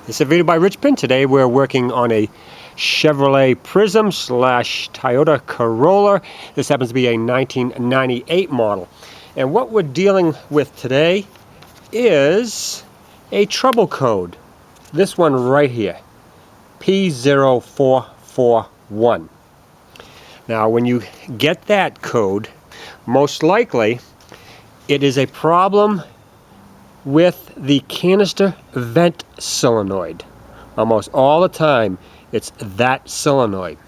This is a video by Richmond. Today we're working on a Chevrolet Prizm / Toyota Corolla. This happens to be a 1998 model. And what we're dealing with today is a trouble code. This one right here, P0441. Now when you get that code, most likely it is a problem with the canister vent solenoid. Almost all the time it's that solenoid.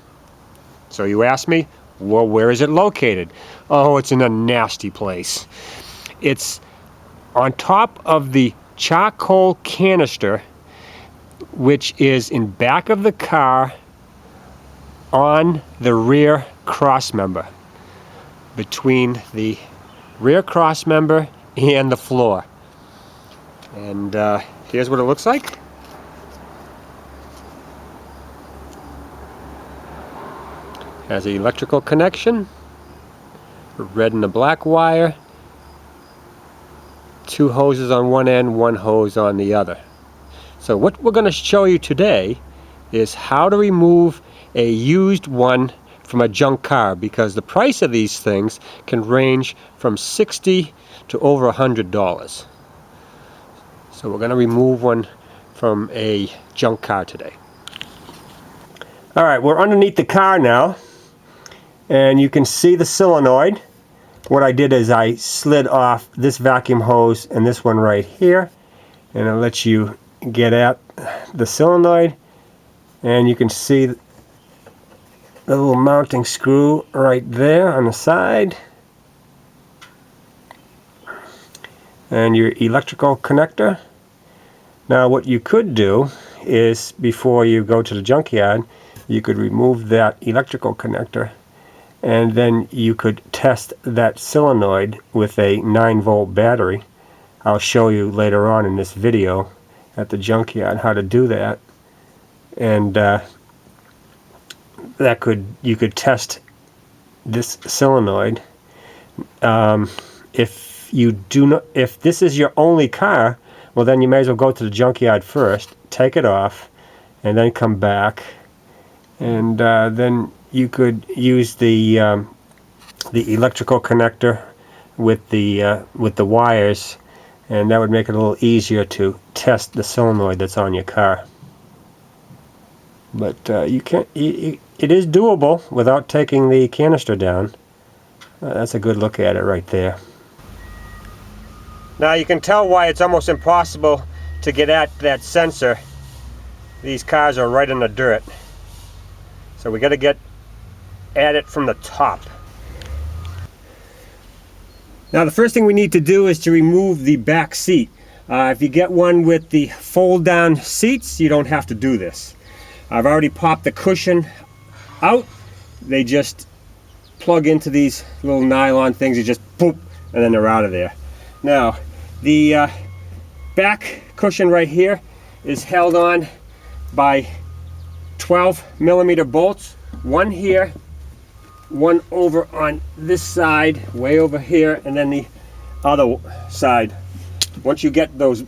So you ask me, well, where is it located? Oh, it's in a nasty place. It's on top of the charcoal canister, which is in back of the car on the rear cross member, between the rear cross member and the floor. And here's what it looks like. Has an electrical connection, red and the black wire, two hoses on one end, one hose on the other. So what we're going to show you today is how to remove a used one from a junk car, because the price of these things can range from $60 to over $100. So we're going to remove one from a junk car today. Alright, we're underneath the car now, and you can see the solenoid. What I did is I slid off this vacuum hose and this one right here, and it lets you get at the solenoid, and you can see the little mounting screw right there on the side, and your electrical connector. Now what you could do is, before you go to the junkyard, you could remove that electrical connector, and then you could test that solenoid with a 9-volt battery. I'll show you later on in this video at the junkyard how to do that. And you could test this solenoid. If this is your only car, well, then you may as well go to the junkyard first, take it off, and then come back, and then you could use the electrical connector with the wires, and that would make it a little easier to test the solenoid that's on your car. But it is doable without taking the canister down. That's a good look at it right there. Now you can tell why it's almost impossible to get at that sensor. These cars are right in the dirt. So we got to get at it from the top. Now the first thing we need to do is to remove the back seat. If you get one with the fold down seats, you don't have to do this. I've already popped the cushion out. They just plug into these little nylon things. You just boop, and then they're out of there. Now, the back cushion right here is held on by 12mm bolts. One here, one over on this side, way over here, and then the other side. Once you get those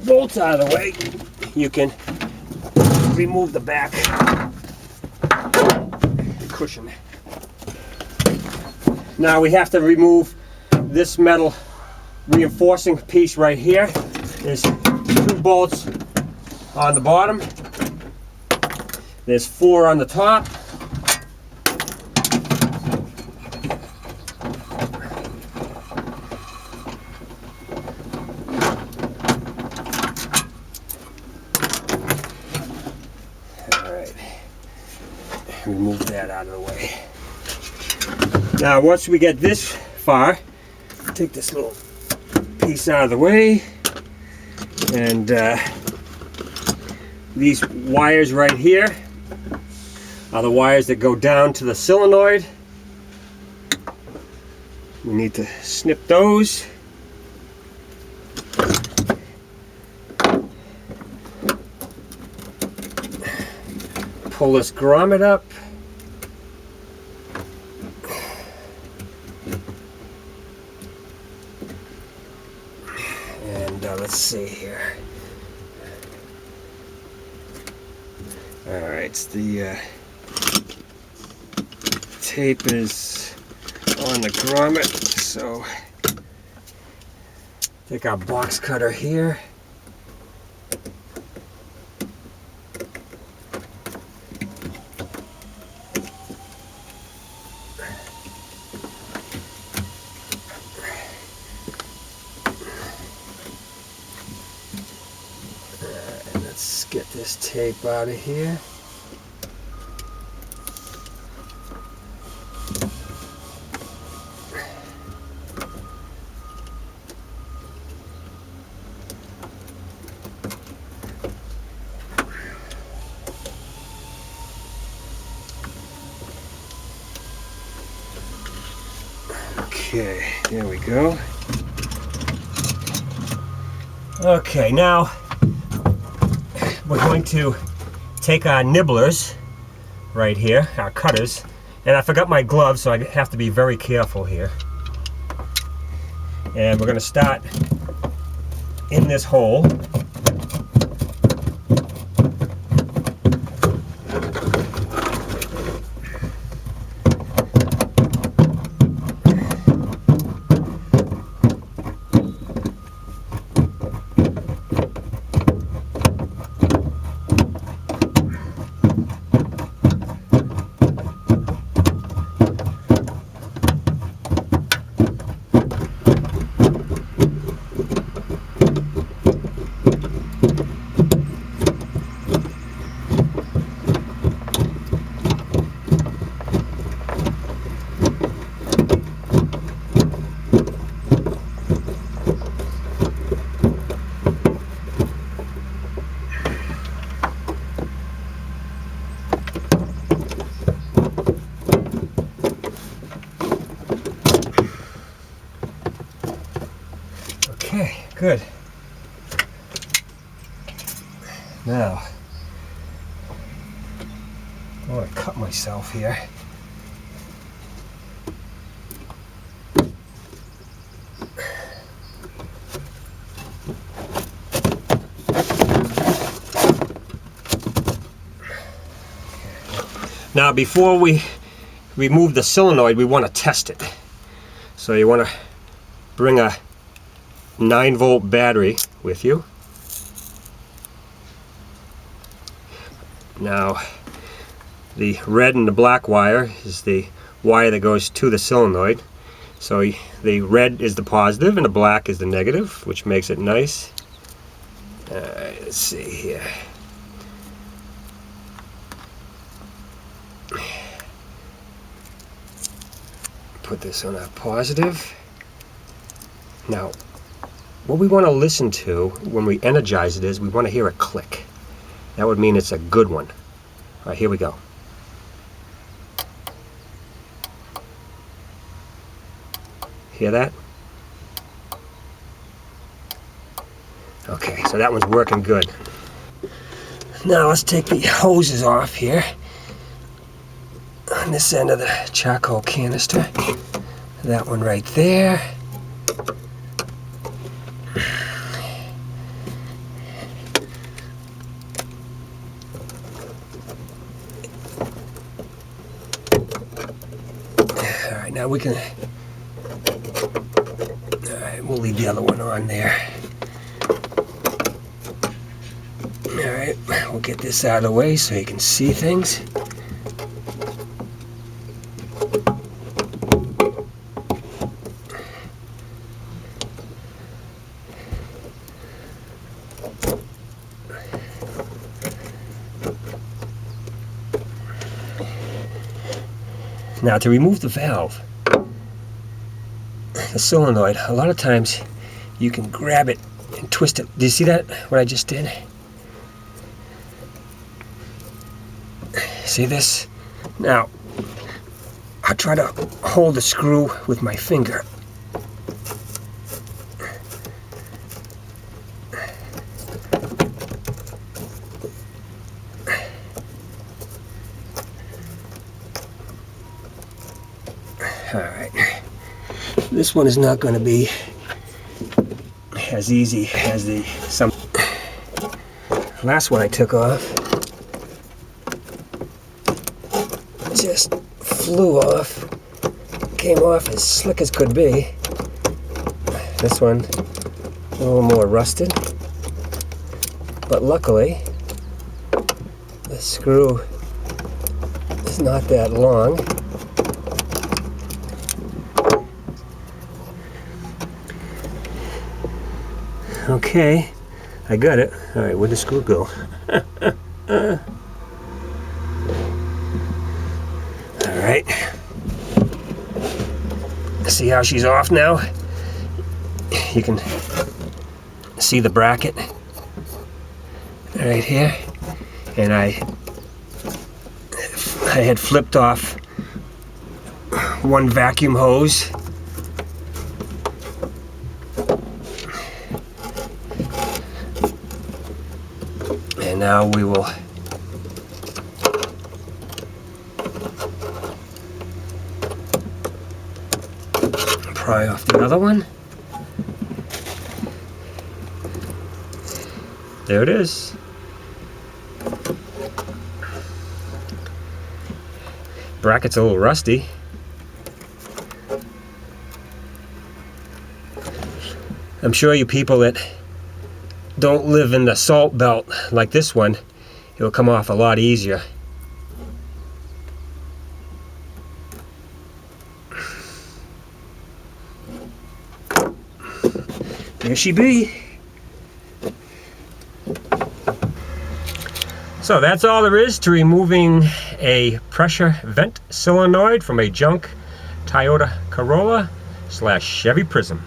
bolts out of the way, you can remove the back cushion. Now we have to remove this metal reinforcing piece right here. There's 2 bolts on the bottom. There's 4 on the top. Alright, remove that out of the way. Now once we get this far, take this little piece out of the way, and these wires right here are the wires that go down to the solenoid. We need to snip those. Pull this grommet up. And let's see here. Alright, the tape is on the grommet, so take our box cutter here. Let's get this tape out of here. Okay, there we go. Okay, now we're going to take our nibblers right here, our cutters, and I forgot my gloves, so I have to be very careful here. And we're going to start in this hole. Okay, good. Now, I want to cut myself here. Now, before we remove the solenoid, we want to test it. So you want to bring a 9-volt battery with you. Now, the red and the black wire is the wire that goes to the solenoid. So the red is the positive and the black is the negative, which makes it nice. Let's see here. Put this on our positive. Now, what we want to listen to when we energize it is we want to hear a click. That would mean it's a good one. All right, here we go. Hear that? Okay, so that one's working good. Now let's take the hoses off here on this end of the charcoal canister. That one right there. Alright, now we can... Alright, we'll leave the other one on there. Alright, we'll get this out of the way so you can see things. Now, to remove the valve, the solenoid, a lot of times you can grab it and twist it. Do you see that, what I just did? See this? Now, I'll try to hold the screw with my finger. Alright, this one is not going to be as easy as the last one I took off. just flew off. Came off as slick as could be. This one a little more rusted, but luckily the screw is not that long. Okay, I got it. All right, where'd the screw go? All right. See how she's off now? You can see the bracket right here. And I had flipped off one vacuum hose. And now we will pry off the other one. There it is. Bracket's a little rusty. I'm sure you people that don't live in the salt belt like this one, it will come off a lot easier. There she be. So that's all there is to removing a pressure vent solenoid from a junk Toyota Corolla / Chevy Prizm.